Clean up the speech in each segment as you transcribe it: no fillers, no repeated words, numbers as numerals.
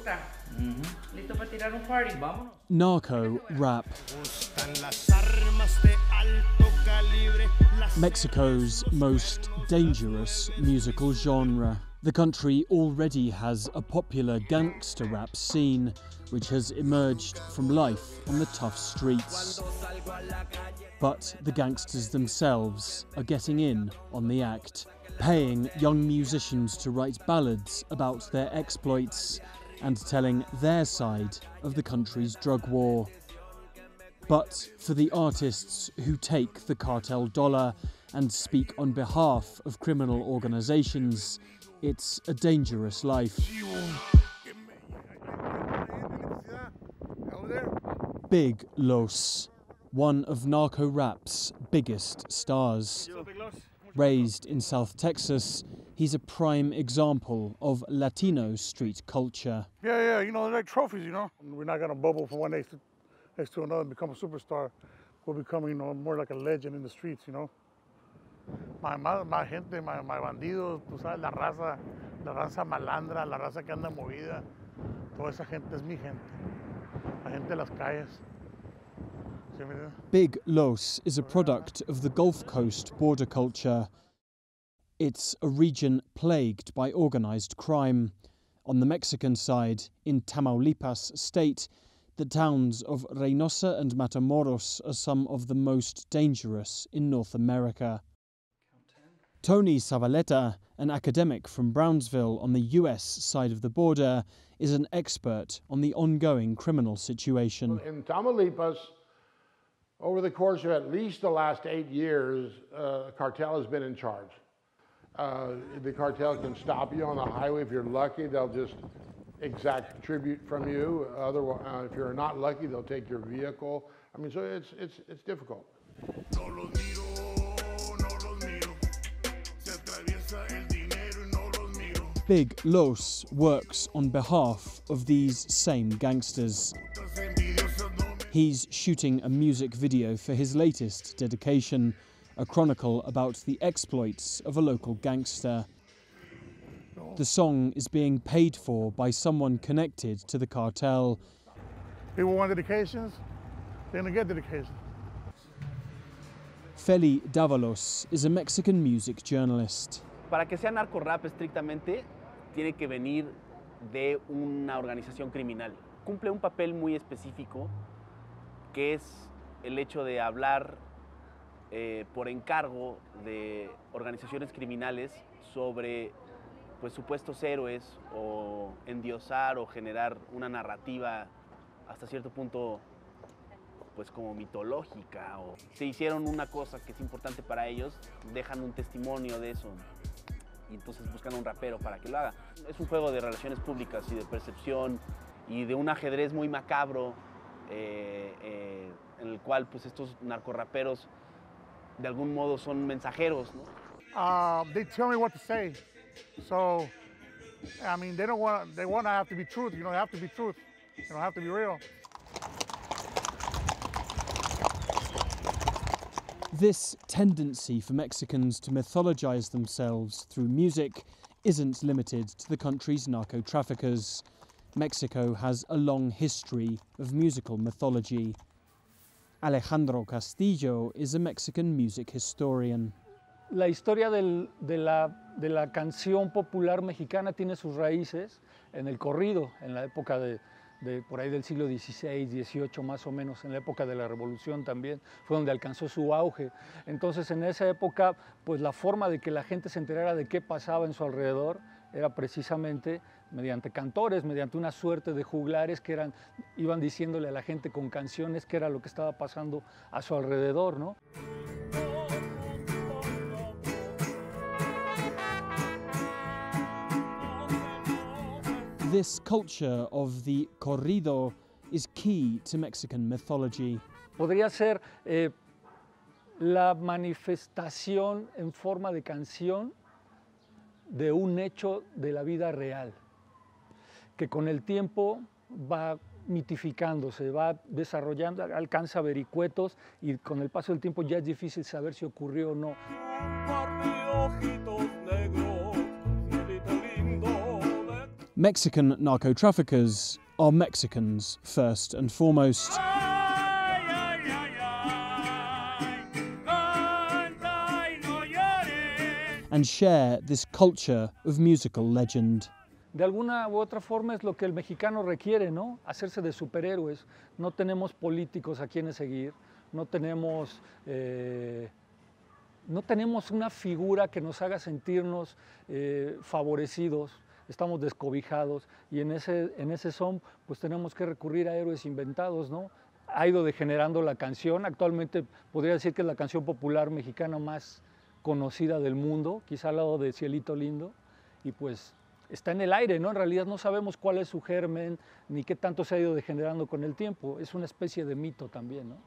gusta? ¿Listo para tirar un party? Vámonos. Narco-Rap. Mexico's most dangerous musical genre. The country already has a popular gangster rap scene, which has emerged from life on the tough streets. But the gangsters themselves are getting in on the act, paying young musicians to write ballads about their exploits and telling their side of the country's drug war. But for the artists who take the cartel dollar and speak on behalf of criminal organizations, it's a dangerous life. Big Los, one of Narco-Rap's biggest stars. Raised in South Texas, he's a prime example of Latino street culture. Yeah, you know, they're like trophies, you know. We're not gonna bubble from one next to another and become a superstar. We'll become, you know, more like a legend in the streets, you know. My gente, my bandidos, tú sabes, la raza malandra, la raza que anda movida, toda esa gente es mi gente, la gente de las calles. Big Los is a product of the Gulf Coast border culture. It's a region plagued by organized crime. On the Mexican side, in Tamaulipas state, the towns of Reynosa and Matamoros are some of the most dangerous in North America. Tony Zavaleta, an academic from Brownsville on the US side of the border, is an expert on the ongoing criminal situation. In Tamaulipas, over the course of at least the last 8 years, a cartel has been in charge. The cartel can stop you on the highway. If you're lucky, they'll just exact tribute from you. Otherwise, if you're not lucky, they'll take your vehicle. I mean, so it's difficult. Big Los works on behalf of these same gangsters. He's shooting a music video for his latest dedication, a chronicle about the exploits of a local gangster. The song is being paid for by someone connected to the cartel. People want dedications, they're gonna get dedications. Feli Dávalos is a Mexican music journalist. Para que sea narco-rap estrictamente, tiene que venir de una organización criminal. Cumple un papel muy específico, que es el hecho de hablar por encargo de organizaciones criminales sobre pues, supuestos héroes o endiosar o generar una narrativa hasta cierto punto pues como mitológica, o si hicieron una cosa que es importante para ellos, dejan un testimonio de eso y entonces buscan a un rapero para que lo haga. Es un juego de relaciones públicas y de percepción y de un ajedrez muy macabro en el cual pues estos narcorraperos de algún modo son mensajeros, ¿no? They tell me what to say, so I mean they want to have to be truth, you know, they have to be truth, you don't have to be real. This tendency for Mexicans to mythologize themselves through music isn't limited to the country's narco-traffickers. Mexico has a long history of musical mythology. Alejandro Castillo is a Mexican music historian. La historia de la canción popular mexicana tiene sus raíces en el corrido, en la época de por ahí del siglo XVI, XVIII más o menos, en la época de la Revolución también, fue donde alcanzó su auge. Entonces en esa época, pues la forma de que la gente se enterara de qué pasaba en su alrededor era precisamente mediante cantores, mediante una suerte de juglares que iban diciéndole a la gente con canciones qué era lo que estaba pasando a su alrededor, ¿no? This culture of the corrido is key to Mexican mythology. Podría ser la manifestación en forma de canción de un hecho de la vida real, que con el tiempo va mitificándose, va desarrollando, alcanza vericuetos y con el paso del tiempo ya es difícil saber si ocurrió o no. Mexican narco-traffickers are Mexicans first and foremost. And share this culture of musical legend. De alguna u otra forma es lo que el mexicano requiere, ¿no? Hacerse de superhéroes. No tenemos políticos a quienes seguir, no tenemos una figura que nos haga sentirnos favorecidos, estamos descobijados y en ese son pues tenemos que recurrir a héroes inventados, ¿no? Ha ido degenerando la canción, actualmente podría decir que es la canción popular mexicana más conocida del mundo, quizá al lado de Cielito Lindo, y pues está en el aire, ¿no? En realidad no sabemos cuál es su germen, ni qué tanto se ha ido degenerando con el tiempo, es una especie de mito también, ¿no?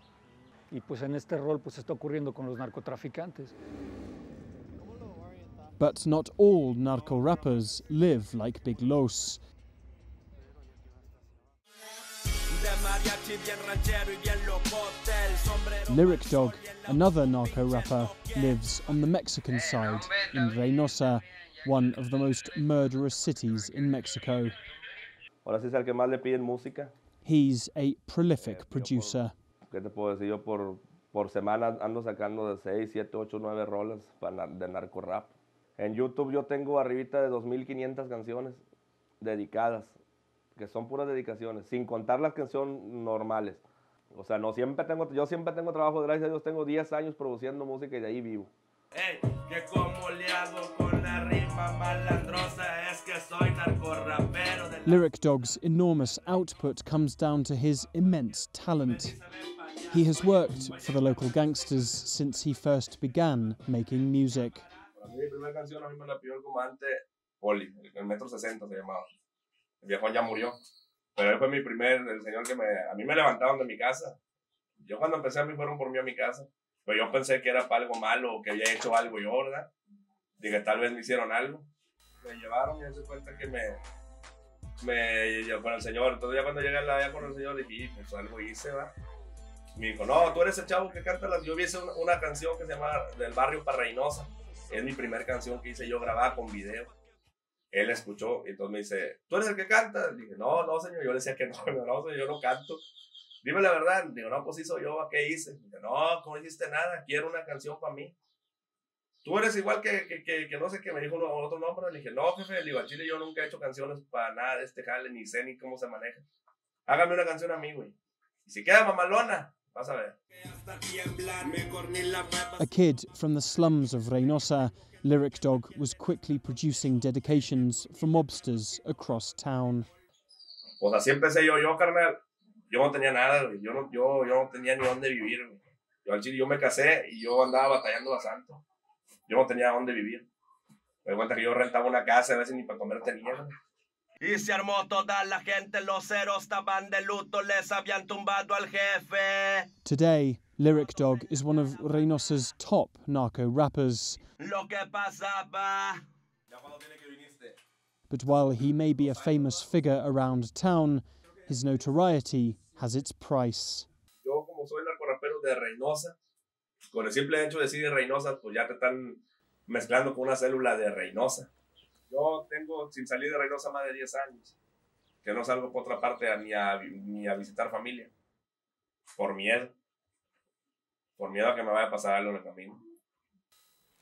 Y pues en este rol pues está ocurriendo con los narcotraficantes. But not all narco-rappers live like Big Los. Lyric Dog, another narco-rapper, lives on the Mexican side in Reynosa, one of the most murderous cities in Mexico. Ahora sí es el que más le piden música. He's a prolific producer. ¿Qué te puedo decir? Yo por semana ando sacando de 6, 7, 8, 9 rolas de Narco-Rap. En YouTube yo tengo arribita de 2,500 canciones dedicadas, que son puras dedicaciones, sin contar las canciones normales. O sea, yo siempre tengo trabajo, gracias a Dios, tengo 10 años produciendo música y de ahí vivo. Hey, que como le hago con la rima malandrosa, es que soy narco-rapero. Lyric Dog's enormous output comes down to his immense talent. He has worked for the local gangsters since he first began making music. Mi primera canción a mí me la pidió el comandante Poli, el metro 60 se llamaba. El viejo ya murió, pero él fue el señor que a mí me levantaron de mi casa. Yo cuando empecé a mí fueron por mí a mi casa, pero yo pensé que era para algo malo o que había hecho algo yo, ¿verdad? Dije, tal vez me hicieron algo. Me llevaron y me di cuenta que con el señor. Entonces ya cuando llegué allá con el señor dije, pues algo hice, ¿verdad? Me dijo, no, tú eres el chavo que canta yo hice una canción que se llama Del Barrio para Reynosa. Es mi primera canción que hice yo grabada con video. Él la escuchó y entonces me dice, ¿tú eres el que canta? Dije, no, señor. Yo le decía que no, señor, yo no canto. Dime la verdad. Digo, no, pues hizo yo, ¿qué hice? Dije, no hiciste nada, quiero una canción para mí. Tú eres igual que no sé qué, me dijo otro nombre. Le dije, no, jefe, le digo, al chile yo nunca he hecho canciones para nada de este jale, ni sé ni cómo se maneja. Hágame una canción a mí, güey. Y si queda mamalona, vas a ver. A kid from the slums of Reynosa, Lyric Dog was quickly producing dedications for mobsters across town. Pues así empecé yo, carnal. Yo no tenía nada, güey. Yo no tenía ni dónde vivir, güey. Yo al chile, yo me casé y yo andaba batallando bastante. Yo no tenía dónde vivir. Me di cuenta que yo rentaba una casa, a veces ni para comer tenía, güey. Y se armó toda la gente, los ceros estaban de luto, les habían tumbado al jefe. Today, Lyric Dog is one of Reynosa's top narco-rappers. Lo que pasaba. But while he may be a famous figure around town, his notoriety has its price. Yo, como soy narco-rapero de Reynosa, con el simple hecho de decir Reynosa, pues ya te están mezclando con una célula de Reynosa. Yo tengo sin salir de Reynosa más de 10 años, que no salgo por otra parte ni a visitar familia, por miedo a que me vaya a pasar algo en el camino.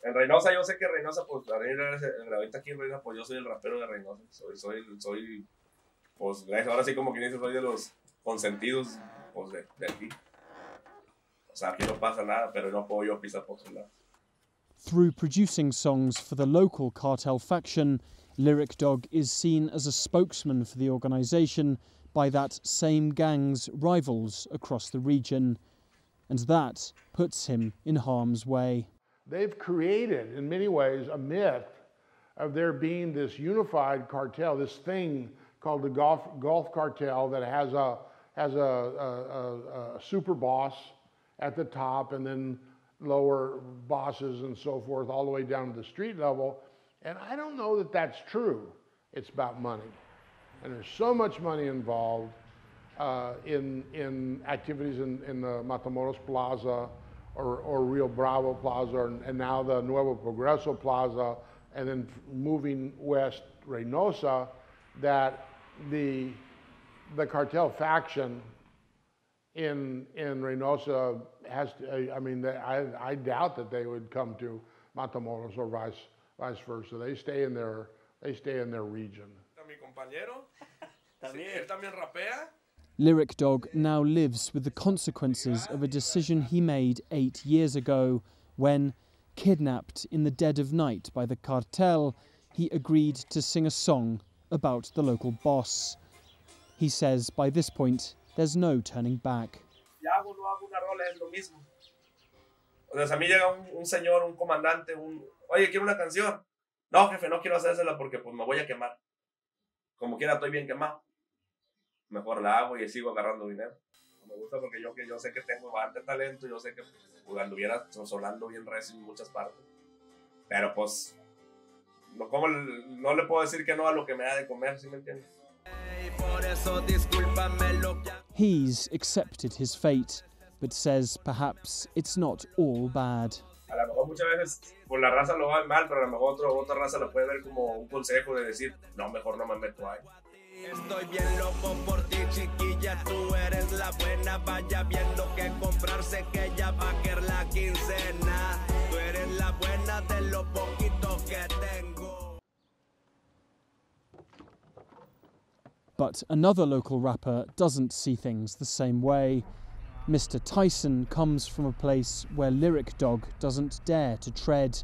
En Reynosa, yo sé que Reynosa, pues ahorita aquí en Reynosa, pues yo soy el rapero de Reynosa, soy pues ahora sí como quien dice, soy de los consentidos, pues de aquí. O sea, aquí no pasa nada, pero no puedo yo pisar por su lado. Through producing songs for the local cartel faction, Lyric Dog is seen as a spokesman for the organisation by that same gang's rivals across the region, and that puts him in harm's way. They've created, in many ways, a myth of there being this unified cartel, this thing called the Gulf Cartel that has a super boss at the top and then lower bosses and so forth, all the way down to the street level. And I don't know that that's true. It's about money. And there's so much money involved in activities in the Matamoros Plaza or Rio Bravo Plaza and now the Nuevo Progreso Plaza, and then moving west, Reynosa, that the cartel faction in Reynosa has to, I mean, I doubt that they would come to Matamoros or vice versa. They stay in their region. Mi compañero, él también rapea. Lyric Dog now lives with the consequences of a decision he made 8 years ago when, kidnapped in the dead of night by the cartel, he agreed to sing a song about the local boss. He says by this point, there's no turning back. Ya hago, no hago una rola, es lo mismo. O sea, a mí llega un señor, un comandante, oye, quiero una canción. No, jefe, no quiero hacérsela porque pues me voy a quemar. Como quiera, estoy bien quemado. Mejor la hago y sigo agarrando dinero. Me gusta porque yo sé que tengo bastante talento, yo sé que pues, anduviera sonando bien recio en muchas partes. Pero pues, no le puedo decir que no a lo que me da de comer, ¿sí me entiendes? He's accepted his fate, but says perhaps it's not all bad. A lo mejor muchas veces por la raza lo va mal, pero a lo mejor otra raza lo puede ver como un consejo de decir, no, mejor no me meto ahí. Estoy bien loco por ti, chiquilla, tú eres la buena. Vaya viendo que comprarse, que ya va a querer la quincena. Tú eres la buena de los poquitos que tengo. But another local rapper doesn't see things the same way. Mr. Tyson comes from a place where Lyric Dog doesn't dare to tread,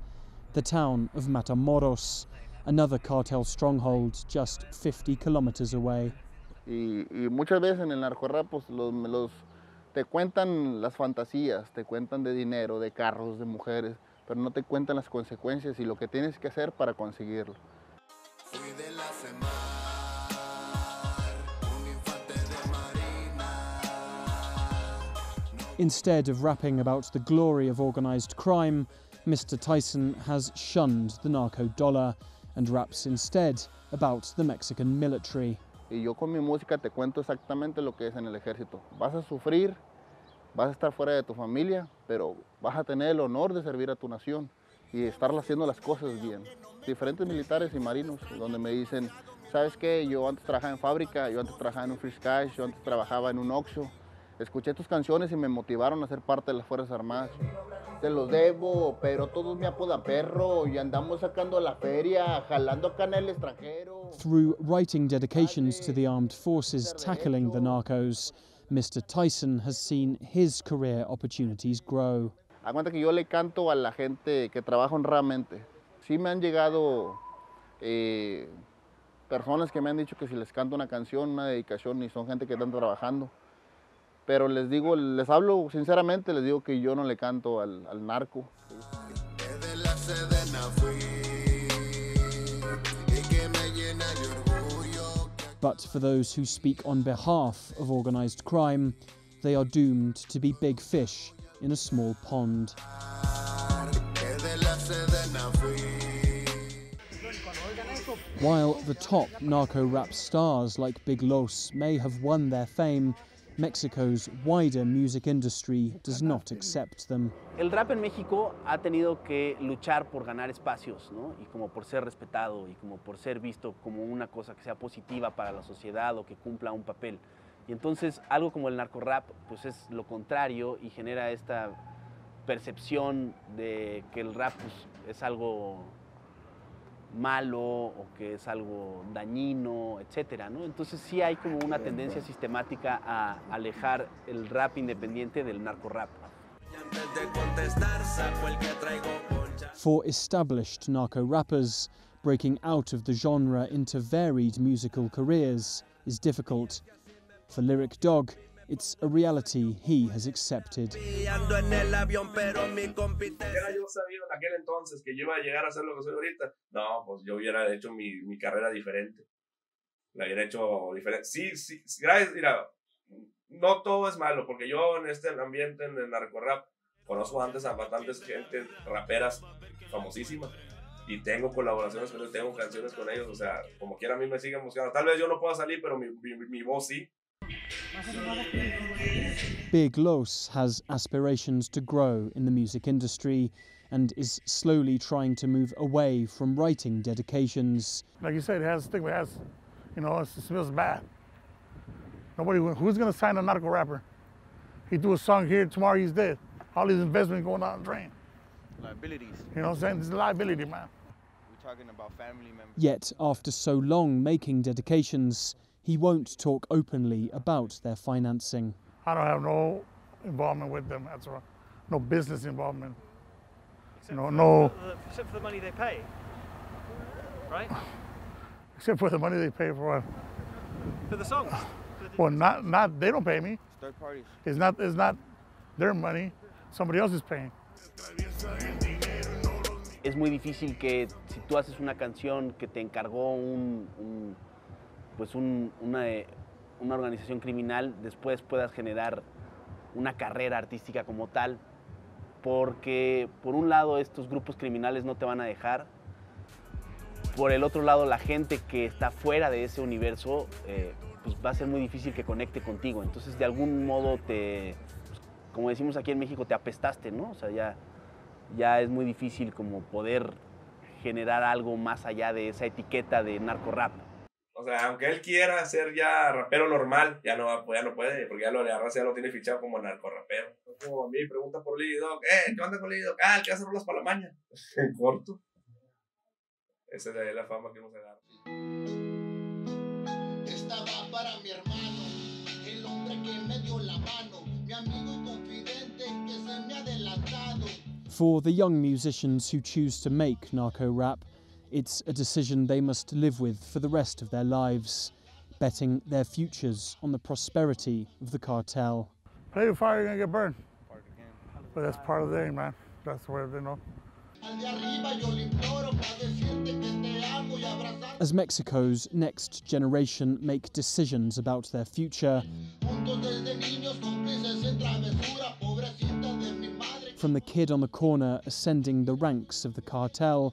the town of Matamoros, another cartel stronghold just 50 kilometers away. Y muchas veces en el narco-rap pues, te cuentan las fantasías, te cuentan de dinero, de carros, de mujeres, pero no te cuentan las consecuencias y lo que tienes que hacer para conseguirlo. Fui de la semana, un infante de marina. Instead of rapping about the glory of organised crime, Mr. Tyson has shunned the narco dollar and raps instead about the Mexican military. Y yo con mi música te cuento exactamente lo que es en el ejército. Vas a sufrir, vas a estar fuera de tu familia, pero vas a tener el honor de servir a tu nación y estar haciendo las cosas bien. Diferentes militares y marinos donde me dicen, ¿sabes qué? Yo antes trabajaba en fábrica, yo antes trabajaba en un Fresh Cash, yo antes trabajaba en un Oxxo. Escuché tus canciones y me motivaron a ser parte de las Fuerzas Armadas. Te lo debo, pero todos me apodan perro y andamos sacando la feria, jalando acá en el extranjero. Through writing dedications to the armed forces tackling the narcos, Mr. Tyson has seen his career opportunities grow. Aguanta que yo le canto a la gente que trabaja honradamente. Sí me han llegado personas que me han dicho que si les canto una canción, una dedicación, y son gente que están trabajando. Pero les digo, les hablo sinceramente, les digo que yo no le canto al narco. But for those who speak on behalf of organised crime, they are doomed to be big fish in a small pond. While the top narco-rap stars like Big Los may have won their fame, Mexico's wider music industry does not accept them. El rap en México ha tenido que luchar por ganar espacios, ¿no? Y como por ser respetado y como por ser visto como una cosa que sea positiva para la sociedad o que cumpla un papel. Y entonces algo como el narco-rap pues es lo contrario y genera esta percepción de que el rap pues, es algo malo o que es algo dañino, etcétera, ¿no? Entonces sí hay como una tendencia sistemática a alejar el rap independiente del narco-rap. For established narco-rappers, breaking out of the genre into varied musical careers is difficult. For Lyric Dog, it's a reality he has accepted. Hubiera yo sabido en aquel entonces que yo iba a llegar a ser lo que soy ahorita, no, pues yo hubiera hecho mi carrera diferente. La hubiera hecho diferente. Sí, gracias, mira, no todo es malo, porque yo en este ambiente, en el narco-rap, conozco antes a bastantes gente, raperas famosísimas, y tengo colaboraciones con ellos, tengo canciones con ellos, o sea, como quiera a mí me siguen buscando. Tal vez yo no pueda salir, pero mi voz sí. Big Los has aspirations to grow in the music industry and is slowly trying to move away from writing dedications. Like you said, it has stigma. You know, it smells bad. Who's gonna sign a narco rapper? He do a song here, tomorrow he's dead. All his investment going down the drain. Liabilities. You know what I'm saying? This is liability, man. We're talking about family members. Yet, after so long making dedications, he won't talk openly about their financing. I don't have no involvement with them. That's all. No business involvement. Except except for the money they pay, right? Except for the money they pay for what? For the songs. Well, not they don't pay me. Third parties. It's not their money. Somebody else is paying. Es muy difícil que si tú haces una canción que te encargó una organización criminal, después puedas generar una carrera artística como tal, porque por un lado estos grupos criminales no te van a dejar, por el otro lado la gente que está fuera de ese universo pues va a ser muy difícil que conecte contigo, entonces de algún modo como decimos aquí en México, te apestaste, ¿no? O sea, ya es muy difícil como poder generar algo más allá de esa etiqueta de narco-rap. O sea, aunque él quiera ser ya rapero normal, ya no puede, porque la raza ya lo tiene fichado como narco-rapero. Como a mí, pregunta por Lili Doc, ¿qué onda con Lili Doc? El que hace rolas para la maña. En corto. Esa es la fama que nos agarra. Esta va para mi hermano, el hombre que me dio la mano, mi amigo y confidente que se me ha adelantado. For the young musicians who choose to make narco-rap, it's a decision they must live with for the rest of their lives, betting their futures on the prosperity of the cartel. Play with fire, you're gonna get burned. But that's part of the game, man. That's where they know. As Mexico's next generation make decisions about their future, from the kid on the corner ascending the ranks of the cartel,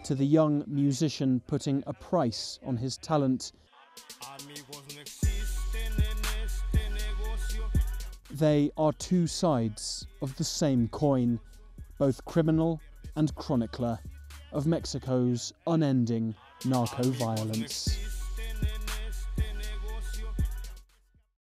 to the young musician putting a price on his talent, they are two sides of the same coin, both criminal and chronicler of Mexico's unending narco-violence.